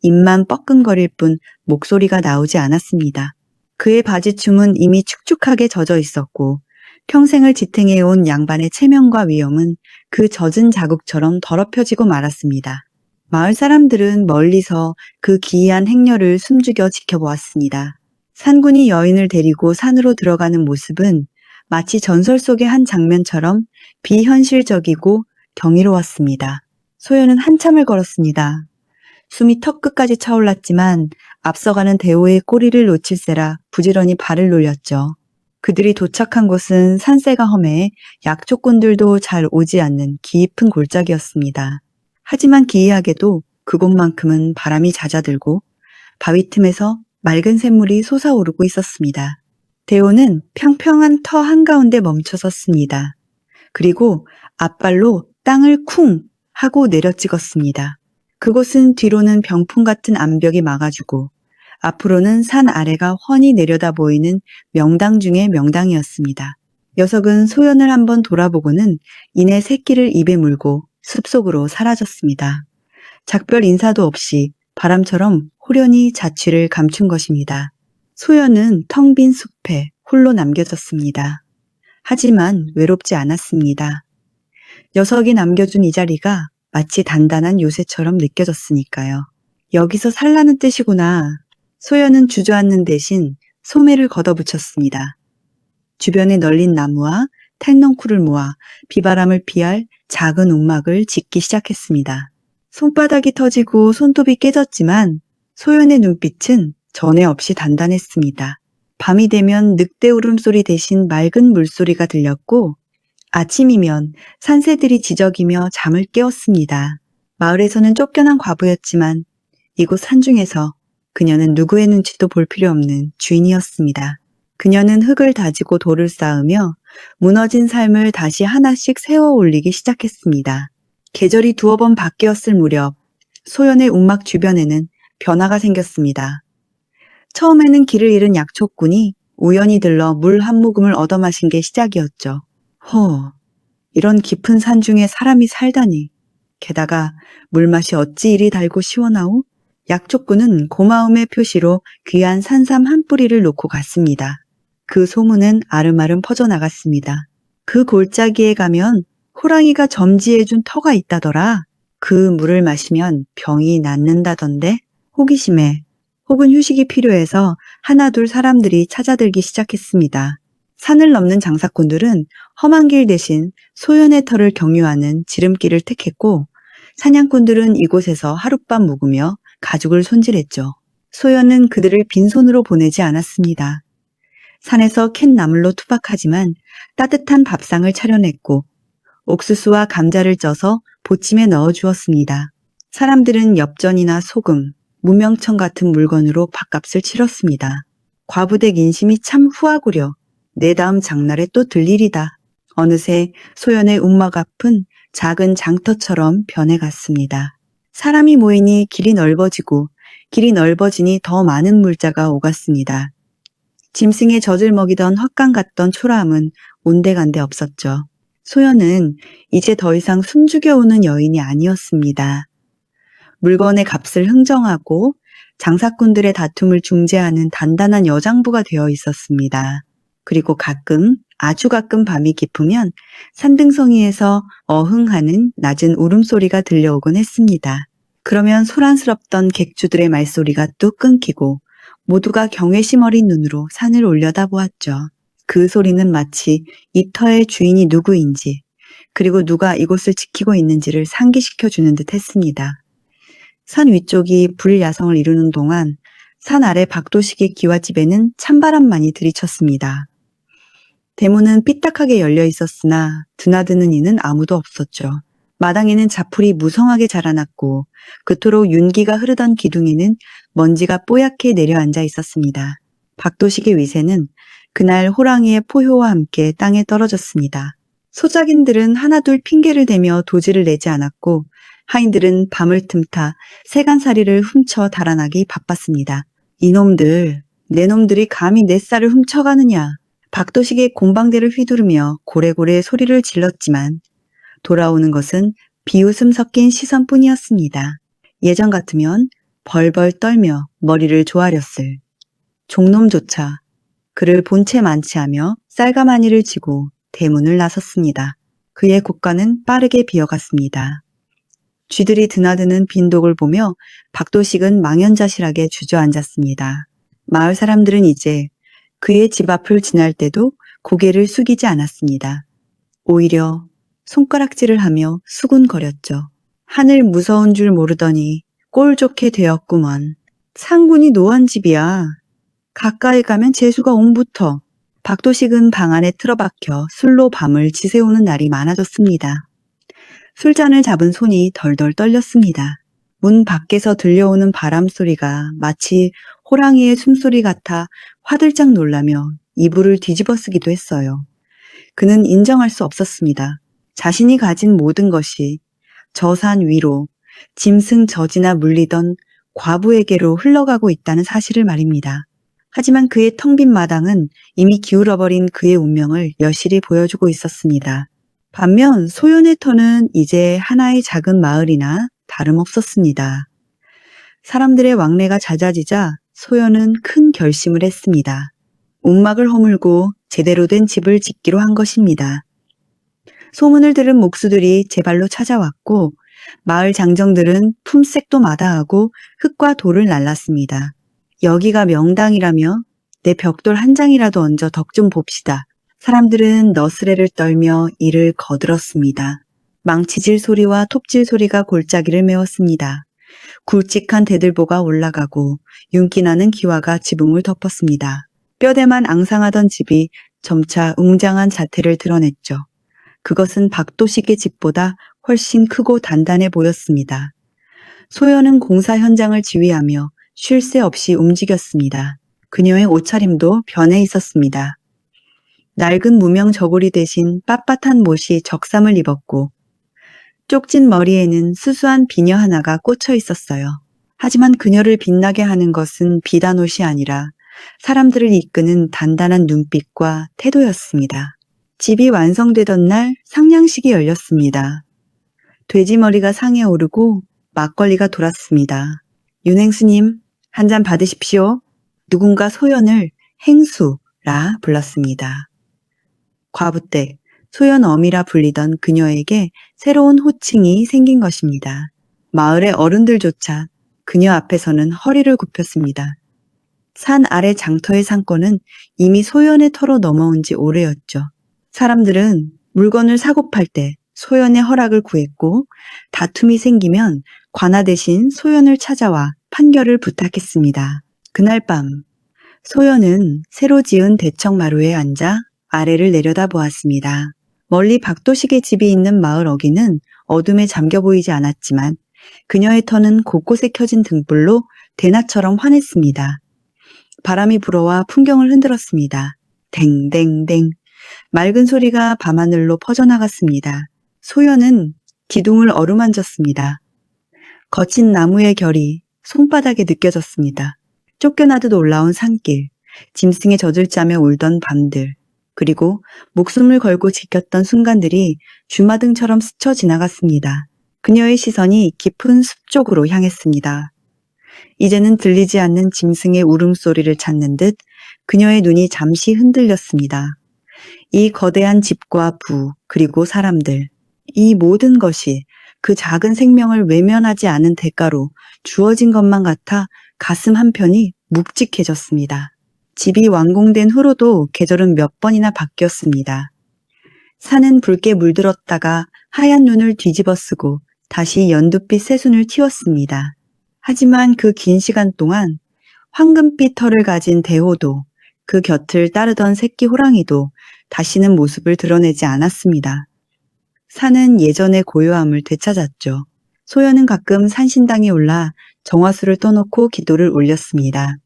입만 뻐끔거릴 뿐 목소리가 나오지 않았습니다. 그의 바지춤은 이미 축축하게 젖어 있었고 평생을 지탱해온 양반의 체면과 위엄은 그 젖은 자국처럼 더럽혀지고 말았습니다. 마을 사람들은 멀리서 그 기이한 행렬을 숨죽여 지켜보았습니다. 산군이 여인을 데리고 산으로 들어가는 모습은 마치 전설 속의 한 장면처럼 비현실적이고 경이로웠습니다. 소연은 한참을 걸었습니다. 숨이 턱끝까지 차올랐지만 앞서가는 대호의 꼬리를 놓칠세라 부지런히 발을 놀렸죠. 그들이 도착한 곳은 산세가 험해 약초꾼들도 잘 오지 않는 깊은 골짜기였습니다. 하지만 기이하게도 그곳만큼은 바람이 잦아들고 바위 틈에서 맑은 샘물이 솟아오르고 있었습니다. 대호는 평평한 터 한가운데 멈춰 섰습니다. 그리고 앞발로 땅을 쿵 하고 내려찍었습니다. 그곳은 뒤로는 병풍 같은 암벽이 막아주고 앞으로는 산 아래가 훤히 내려다 보이는 명당 중의 명당이었습니다. 녀석은 소연을 한번 돌아보고는 이내 새끼를 입에 물고 숲속으로 사라졌습니다. 작별 인사도 없이 바람처럼 호련히 자취를 감춘 것입니다. 소연은 텅 빈 숲에 홀로 남겨졌습니다. 하지만 외롭지 않았습니다. 녀석이 남겨준 이 자리가 마치 단단한 요새처럼 느껴졌으니까요. 여기서 살라는 뜻이구나. 소연은 주저앉는 대신 소매를 걷어붙였습니다. 주변에 널린 나무와 탈넝쿨을 모아 비바람을 피할 작은 움막을 짓기 시작했습니다. 손바닥이 터지고 손톱이 깨졌지만 소연의 눈빛은 전에 없이 단단했습니다. 밤이 되면 늑대 울음소리 대신 맑은 물소리가 들렸고 아침이면 산새들이 지저귀며 잠을 깨웠습니다. 마을에서는 쫓겨난 과부였지만 이곳 산중에서 그녀는 누구의 눈치도 볼 필요 없는 주인이었습니다. 그녀는 흙을 다지고 돌을 쌓으며 무너진 삶을 다시 하나씩 세워 올리기 시작했습니다. 계절이 두어 번 바뀌었을 무렵 소연의 움막 주변에는 변화가 생겼습니다. 처음에는 길을 잃은 약초꾼이 우연히 들러 물 한 모금을 얻어 마신 게 시작이었죠. 이런 깊은 산 중에 사람이 살다니. 게다가 물맛이 어찌 이리 달고 시원하오? 약초꾼은 고마움의 표시로 귀한 산삼 한 뿌리를 놓고 갔습니다. 그 소문은 아름아름 퍼져나갔습니다. 그 골짜기에 가면 호랑이가 점지해준 터가 있다더라. 그 물을 마시면 병이 낫는다던데. 호기심에 혹은 휴식이 필요해서 하나둘 사람들이 찾아들기 시작했습니다. 산을 넘는 장사꾼들은 험한 길 대신 소연의 터를 경유하는 지름길을 택했고 사냥꾼들은 이곳에서 하룻밤 묵으며 가죽을 손질했죠. 소연은 그들을 빈손으로 보내지 않았습니다. 산에서 캔 나물로 투박하지만 따뜻한 밥상을 차려냈고 옥수수와 감자를 쪄서 보침에 넣어주었습니다. 사람들은 엽전이나 소금, 무명청 같은 물건으로 밥값을 치렀습니다. 과부댁 인심이 참 후하구려. 내 다음 장날에 또 들리리다. 어느새 소연의 움막 앞은 작은 장터처럼 변해갔습니다. 사람이 모이니 길이 넓어지고 길이 넓어지니 더 많은 물자가 오갔습니다. 짐승의 젖을 먹이던 헛간 같던 초라함은 온데간데 없었죠. 소연은 이제 더 이상 숨죽여오는 여인이 아니었습니다. 물건의 값을 흥정하고 장사꾼들의 다툼을 중재하는 단단한 여장부가 되어 있었습니다. 그리고 가끔, 아주 가끔 밤이 깊으면 산등성이에서 어흥하는 낮은 울음소리가 들려오곤 했습니다. 그러면 소란스럽던 객주들의 말소리가 뚝 끊기고 모두가 경외심 어린 눈으로 산을 올려다보았죠. 그 소리는 마치 이 터의 주인이 누구인지, 그리고 누가 이곳을 지키고 있는지를 상기시켜주는 듯 했습니다. 산 위쪽이 불야성을 이루는 동안 산 아래 박도식의 기와집에는 찬바람만이 들이쳤습니다. 대문은 삐딱하게 열려 있었으나 드나드는 이는 아무도 없었죠. 마당에는 자풀이 무성하게 자라났고 그토록 윤기가 흐르던 기둥에는 먼지가 뽀얗게 내려앉아 있었습니다. 박도식의 위세는 그날 호랑이의 포효와 함께 땅에 떨어졌습니다. 소작인들은 하나둘 핑계를 대며 도지를 내지 않았고 하인들은 밤을 틈타 세간살이를 훔쳐 달아나기 바빴습니다. 이놈들, 내 놈들이 감히 내 쌀을 훔쳐가느냐. 박도식의 곰방대를 휘두르며 고래고래 소리를 질렀지만 돌아오는 것은 비웃음 섞인 시선뿐이었습니다. 예전 같으면 벌벌 떨며 머리를 조아렸을 종놈조차 그를 본체 만취하며 쌀가마니를 쥐고 대문을 나섰습니다. 그의 국가는 빠르게 비어갔습니다. 쥐들이 드나드는 빈독을 보며 박도식은 망연자실하게 주저앉았습니다. 마을 사람들은 이제 그의 집 앞을 지날 때도 고개를 숙이지 않았습니다. 오히려 손가락질을 하며 수군거렸죠. 하늘 무서운 줄 모르더니 꼴 좋게 되었구먼. 상군이 노한집이야. 가까이 가면 재수가 옹부터. 박도식은 방 안에 틀어박혀 술로 밤을 지새우는 날이 많아졌습니다. 술잔을 잡은 손이 덜덜 떨렸습니다. 문 밖에서 들려오는 바람 소리가 마치 호랑이의 숨소리 같아 화들짝 놀라며 이불을 뒤집어 쓰기도 했어요. 그는 인정할 수 없었습니다. 자신이 가진 모든 것이 저 산 위로 짐승 젖이나 물리던 과부에게로 흘러가고 있다는 사실을 말입니다. 하지만 그의 텅 빈 마당은 이미 기울어버린 그의 운명을 여실히 보여주고 있었습니다. 반면 소연의 터는 이제 하나의 작은 마을이나 다름없었습니다. 사람들의 왕래가 잦아지자 소연은 큰 결심을 했습니다. 움막을 허물고 제대로 된 집을 짓기로 한 것입니다. 소문을 들은 목수들이 제 발로 찾아왔고 마을 장정들은 품색도 마다하고 흙과 돌을 날랐습니다. 여기가 명당이라며 내 벽돌 한 장이라도 얹어 덕 좀 봅시다. 사람들은 너스레를 떨며 이를 거들었습니다. 망치질 소리와 톱질 소리가 골짜기를 메웠습니다. 굵직한 대들보가 올라가고 윤기나는 기와가 지붕을 덮었습니다. 뼈대만 앙상하던 집이 점차 웅장한 자태를 드러냈죠. 그것은 박도식의 집보다 훨씬 크고 단단해 보였습니다. 소연은 공사 현장을 지휘하며 쉴 새 없이 움직였습니다. 그녀의 옷차림도 변해 있었습니다. 낡은 무명 저고리 대신 빳빳한 못이 적삼을 입었고 쪽진 머리에는 수수한 비녀 하나가 꽂혀 있었어요. 하지만 그녀를 빛나게 하는 것은 비단 옷이 아니라 사람들을 이끄는 단단한 눈빛과 태도였습니다. 집이 완성되던 날 상냥식이 열렸습니다. 돼지머리가 상에 오르고 막걸리가 돌았습니다. 윤행수님, 한 잔 받으십시오. 누군가 소연을 행수라 불렀습니다. 과부댁, 소연어미라 불리던 그녀에게 새로운 호칭이 생긴 것입니다. 마을의 어른들조차 그녀 앞에서는 허리를 굽혔습니다. 산 아래 장터의 상권은 이미 소연의 터로 넘어온 지 오래였죠. 사람들은 물건을 사고 팔 때 소연의 허락을 구했고 다툼이 생기면 관아 대신 소연을 찾아와 판결을 부탁했습니다. 그날 밤 소연은 새로 지은 대청마루에 앉아 아래를 내려다보았습니다. 멀리 박도식의 집이 있는 마을 어귀는 어둠에 잠겨 보이지 않았지만 그녀의 터는 곳곳에 켜진 등불로 대낮처럼 환했습니다. 바람이 불어와 풍경을 흔들었습니다. 댕댕댕 맑은 소리가 밤하늘로 퍼져나갔습니다. 소연은 기둥을 어루만졌습니다. 거친 나무의 결이 손바닥에 느껴졌습니다. 쫓겨나듯 올라온 산길, 짐승에 젖을 짜며 울던 밤들, 그리고 목숨을 걸고 지켰던 순간들이 주마등처럼 스쳐 지나갔습니다. 그녀의 시선이 깊은 숲 쪽으로 향했습니다. 이제는 들리지 않는 짐승의 울음소리를 찾는 듯 그녀의 눈이 잠시 흔들렸습니다. 이 거대한 집과 부, 그리고 사람들, 이 모든 것이 그 작은 생명을 외면하지 않은 대가로 주어진 것만 같아 가슴 한편이 묵직해졌습니다. 집이 완공된 후로도 계절은 몇 번이나 바뀌었습니다. 산은 붉게 물들었다가 하얀 눈을 뒤집어 쓰고 다시 연두빛 새순을 틔웠습니다. 하지만 그 긴 시간 동안 황금빛 털을 가진 대호도, 그 곁을 따르던 새끼 호랑이도 다시는 모습을 드러내지 않았습니다. 산은 예전의 고요함을 되찾았죠. 소연은 가끔 산신당에 올라 정화수를 떠놓고 기도를 올렸습니다.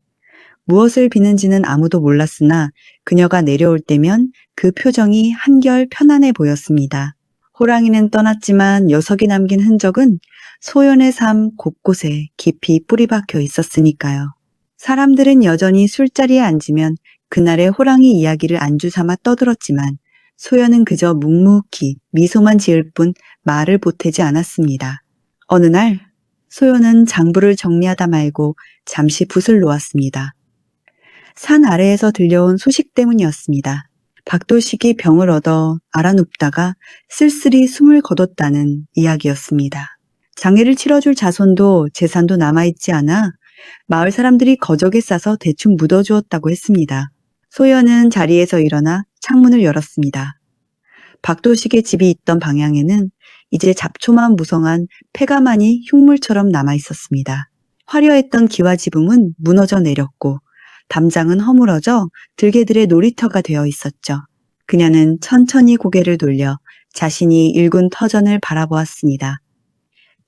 무엇을 비는지는 아무도 몰랐으나 그녀가 내려올 때면 그 표정이 한결 편안해 보였습니다. 호랑이는 떠났지만 녀석이 남긴 흔적은 소연의 삶 곳곳에 깊이 뿌리박혀 있었으니까요. 사람들은 여전히 술자리에 앉으면 그날의 호랑이 이야기를 안주 삼아 떠들었지만 소연은 그저 묵묵히 미소만 지을 뿐 말을 보태지 않았습니다. 어느 날 소연은 장부를 정리하다 말고 잠시 붓을 놓았습니다. 산 아래에서 들려온 소식 때문이었습니다. 박도식이 병을 얻어 알아눕다가 쓸쓸히 숨을 거뒀다는 이야기였습니다. 장례를 치러줄 자손도 재산도 남아있지 않아 마을 사람들이 거적에 싸서 대충 묻어주었다고 했습니다. 소연은 자리에서 일어나 창문을 열었습니다. 박도식의 집이 있던 방향에는 이제 잡초만 무성한 폐가만이 흉물처럼 남아있었습니다. 화려했던 기와지붕은 무너져 내렸고 담장은 허물어져 들개들의 놀이터가 되어 있었죠. 그녀는 천천히 고개를 돌려 자신이 일군 터전을 바라보았습니다.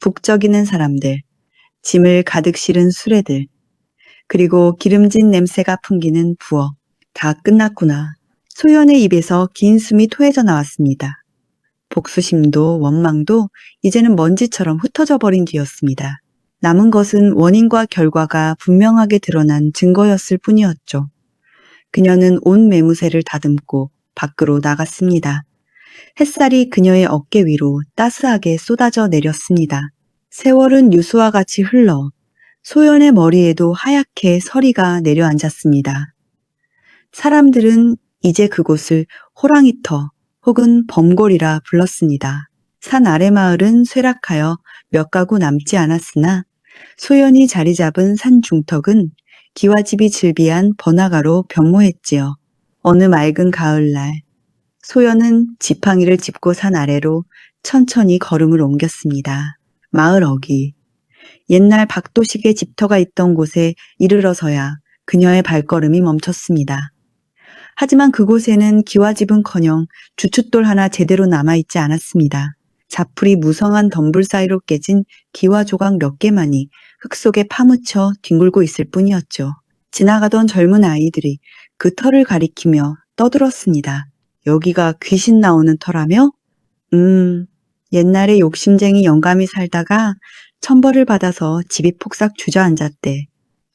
북적이는 사람들, 짐을 가득 실은 수레들, 그리고 기름진 냄새가 풍기는 부엌. 다 끝났구나. 소연의 입에서 긴 숨이 토해져 나왔습니다. 복수심도 원망도 이제는 먼지처럼 흩어져 버린 뒤였습니다. 남은 것은 원인과 결과가 분명하게 드러난 증거였을 뿐이었죠. 그녀는 온 매무새를 다듬고 밖으로 나갔습니다. 햇살이 그녀의 어깨 위로 따스하게 쏟아져 내렸습니다. 세월은 유수와 같이 흘러 소연의 머리에도 하얗게 서리가 내려앉았습니다. 사람들은 이제 그곳을 호랑이터 혹은 범골이라 불렀습니다. 산 아래 마을은 쇠락하여 몇 가구 남지 않았으나 소연이 자리 잡은 산 중턱은 기와집이 즐비한 번화가로 변모했지요. 어느 맑은 가을날 소연은 지팡이를 짚고 산 아래로 천천히 걸음을 옮겼습니다. 마을 어귀, 옛날 박도식의 집터가 있던 곳에 이르러서야 그녀의 발걸음이 멈췄습니다. 하지만 그곳에는 기와집은커녕 주춧돌 하나 제대로 남아있지 않았습니다. 자풀이 무성한 덤불 사이로 깨진 기와 조각 몇 개만이 흙 속에 파묻혀 뒹굴고 있을 뿐이었죠. 지나가던 젊은 아이들이 그 터를 가리키며 떠들었습니다. 여기가 귀신 나오는 터라며? 옛날에 욕심쟁이 영감이 살다가 천벌을 받아서 집이 폭삭 주저앉았대.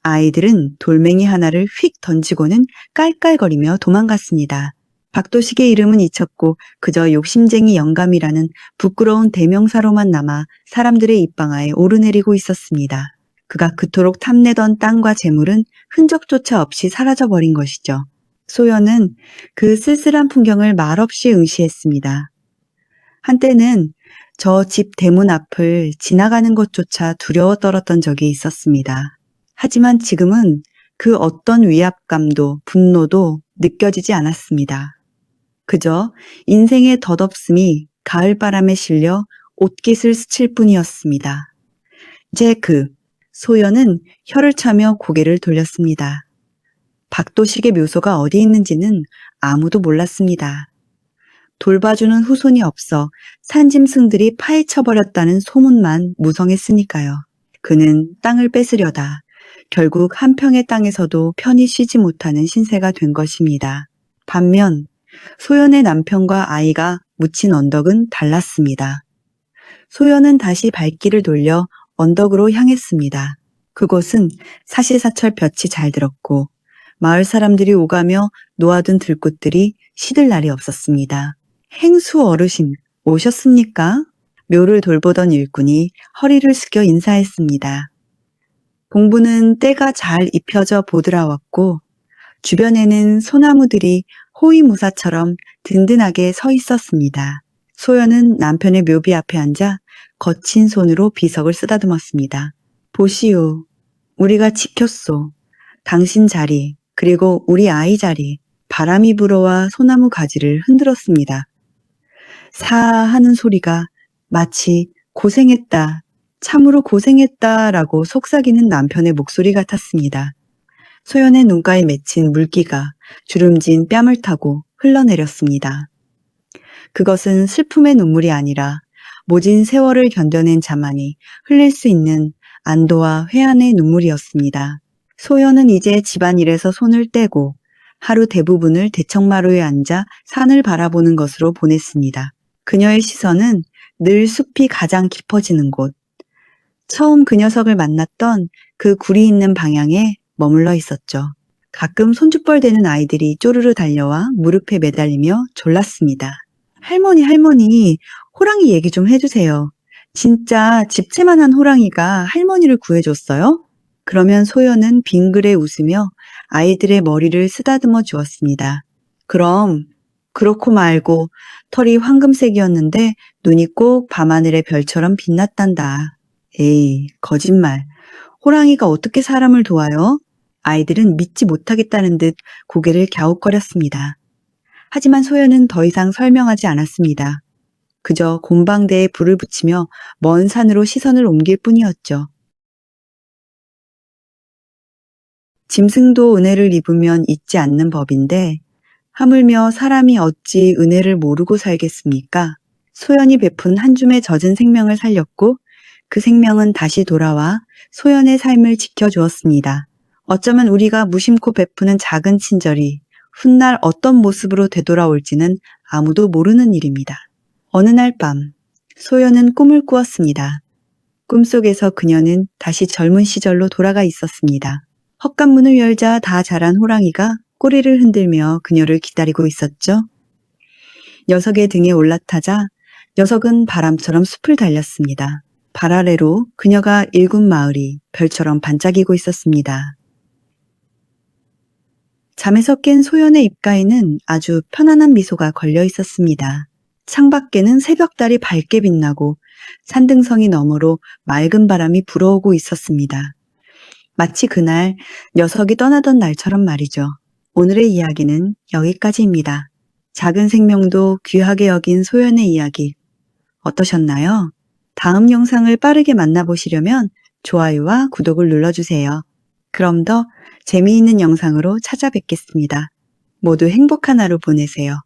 아이들은 돌멩이 하나를 휙 던지고는 깔깔거리며 도망갔습니다. 박도식의 이름은 잊혔고 그저 욕심쟁이 영감이라는 부끄러운 대명사로만 남아 사람들의 입방아에 오르내리고 있었습니다. 그가 그토록 탐내던 땅과 재물은 흔적조차 없이 사라져버린 것이죠. 소연은 그 쓸쓸한 풍경을 말없이 응시했습니다. 한때는 저 집 대문 앞을 지나가는 것조차 두려워 떨었던 적이 있었습니다. 하지만 지금은 그 어떤 위압감도 분노도 느껴지지 않았습니다. 그저 인생의 덧없음이 가을바람에 실려 옷깃을 스칠 뿐이었습니다. 소연은 혀를 차며 고개를 돌렸습니다. 박도식의 묘소가 어디 있는지는 아무도 몰랐습니다. 돌봐주는 후손이 없어 산짐승들이 파헤쳐버렸다는 소문만 무성했으니까요. 그는 땅을 뺏으려다 결국 한 평의 땅에서도 편히 쉬지 못하는 신세가 된 것입니다. 반면 소연의 남편과 아이가 묻힌 언덕은 달랐습니다. 소연은 다시 발길을 돌려 언덕으로 향했습니다. 그곳은 사시사철 볕이 잘 들었고 마을 사람들이 오가며 놓아둔 들꽃들이 시들 날이 없었습니다. 행수 어르신 오셨습니까? 묘를 돌보던 일꾼이 허리를 숙여 인사했습니다. 공부는 때가 잘 입혀져 보드라왔고 주변에는 소나무들이 호위무사처럼 든든하게 서 있었습니다. 소연은 남편의 묘비 앞에 앉아 거친 손으로 비석을 쓰다듬었습니다. 보시오. 우리가 지켰소. 당신 자리, 그리고 우리 아이 자리. 바람이 불어와 소나무 가지를 흔들었습니다. 사 하는 소리가 마치 고생했다, 참으로 고생했다라고 속삭이는 남편의 목소리 같았습니다. 소연의 눈가에 맺힌 물기가 주름진 뺨을 타고 흘러내렸습니다. 그것은 슬픔의 눈물이 아니라 모진 세월을 견뎌낸 자만이 흘릴 수 있는 안도와 회한의 눈물이었습니다. 소연은 이제 집안일에서 손을 떼고 하루 대부분을 대청마루에 앉아 산을 바라보는 것으로 보냈습니다. 그녀의 시선은 늘 숲이 가장 깊어지는 곳, 처음 그 녀석을 만났던 그 굴이 있는 방향에 머물러 있었죠. 가끔 손짓벌대는 아이들이 쪼르르 달려와 무릎에 매달리며 졸랐습니다. 할머니, 호랑이 얘기 좀 해주세요. 진짜 집채만한 호랑이가 할머니를 구해줬어요? 그러면 소연은 빙그레 웃으며 아이들의 머리를 쓰다듬어 주었습니다. 그럼 그렇고 말고 털이 황금색이었는데 눈이 꼭 밤하늘의 별처럼 빛났단다. 에이, 거짓말. 호랑이가 어떻게 사람을 도와요? 아이들은 믿지 못하겠다는 듯 고개를 갸웃거렸습니다. 하지만 소연은 더 이상 설명하지 않았습니다. 그저 곰방대에 불을 붙이며 먼 산으로 시선을 옮길 뿐이었죠. 짐승도 은혜를 입으면 잊지 않는 법인데 하물며 사람이 어찌 은혜를 모르고 살겠습니까? 소연이 베푼 한 줌의 젖은 생명을 살렸고 그 생명은 다시 돌아와 소연의 삶을 지켜주었습니다. 어쩌면 우리가 무심코 베푸는 작은 친절이 훗날 어떤 모습으로 되돌아올지는 아무도 모르는 일입니다. 어느 날 밤, 소연은 꿈을 꾸었습니다. 꿈속에서 그녀는 다시 젊은 시절로 돌아가 있었습니다. 헛간문을 열자 다 자란 호랑이가 꼬리를 흔들며 그녀를 기다리고 있었죠. 녀석의 등에 올라타자 녀석은 바람처럼 숲을 달렸습니다. 발 아래로 그녀가 일군 마을이 별처럼 반짝이고 있었습니다. 잠에서 깬 소연의 입가에는 아주 편안한 미소가 걸려 있었습니다. 창밖에는 새벽달이 밝게 빛나고 산등성이 너머로 맑은 바람이 불어오고 있었습니다. 마치 그날 녀석이 떠나던 날처럼 말이죠. 오늘의 이야기는 여기까지입니다. 작은 생명도 귀하게 여긴 소연의 이야기 어떠셨나요? 다음 영상을 빠르게 만나보시려면 좋아요와 구독을 눌러주세요. 그럼 더 재미있는 영상으로 찾아뵙겠습니다. 모두 행복한 하루 보내세요.